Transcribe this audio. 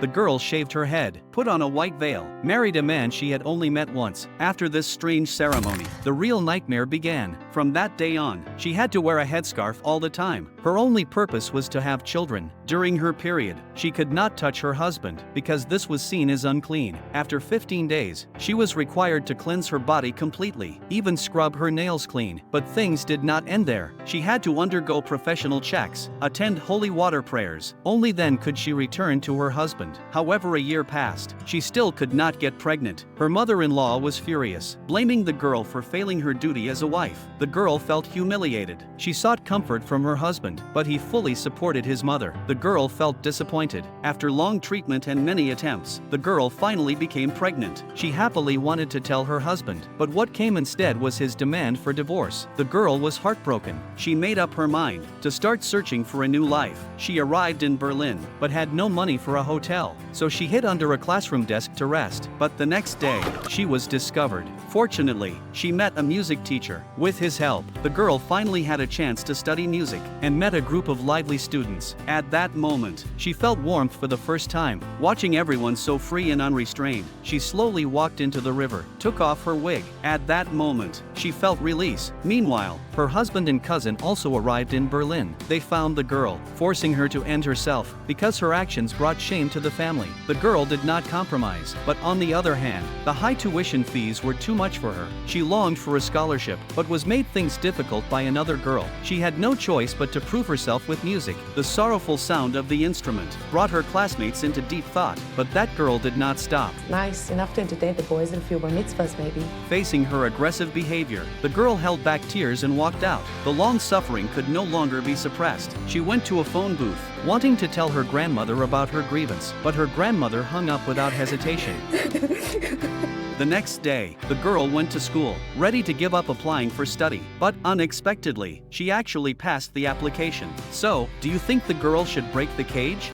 The girl shaved her head, put on a white veil, married a man she had only met once. After this strange ceremony, the real nightmare began. From that day on, she had to wear a headscarf all the time. Her only purpose was to have children. During her period, she could not touch her husband, because this was seen as unclean. After 15 days, she was required to cleanse her body completely, even scrub her nails clean. But things did not end there. She had to undergo professional checks, attend holy water prayers. Only then could she return to her husband. However, a year passed. She still could not get pregnant. Her mother-in-law was furious, blaming the girl for failing her duty as a wife. The girl felt humiliated. She sought comfort from her husband, but he fully supported his mother. The girl felt disappointed. After long treatment and many attempts, the girl finally became pregnant. She happily wanted to tell her husband, but what came instead was his demand for divorce. The girl was heartbroken. She made up her mind to start searching for a new life. She arrived in Berlin, but had no money for a hotel, so she hid under a classroom desk to rest. But the next day, she was discovered. Fortunately, she met a music teacher. With his help, the girl finally had a chance to study music and met a group of lively students. At that moment, she felt warmth for the first time. Watching everyone so free and unrestrained, she slowly walked into the river, took off her wig. At that moment, she felt release. Meanwhile, her husband and cousin also arrived in Berlin. They found the girl, forcing her to end herself because her actions brought shame to the family. The girl did not compromise, but on the other hand, the high tuition fees were too much for her. She longed for a scholarship, but was made things difficult by another girl. She had no choice but to prove herself with music. The sorrowful sound of the instrument brought her classmates into deep thought, but that girl did not stop. Nice, enough to entertain the boys and a few bar mitzvahs maybe. Facing her aggressive behavior, the girl held back tears and walked out. The long suffering could no longer be suppressed. She went to a phone booth, wanting to tell her grandmother about her grievance, but her grandmother hung up without hesitation. The next day, the girl went to school, ready to give up applying for study, but unexpectedly, she actually passed the application. So, do you think the girl should break the cage?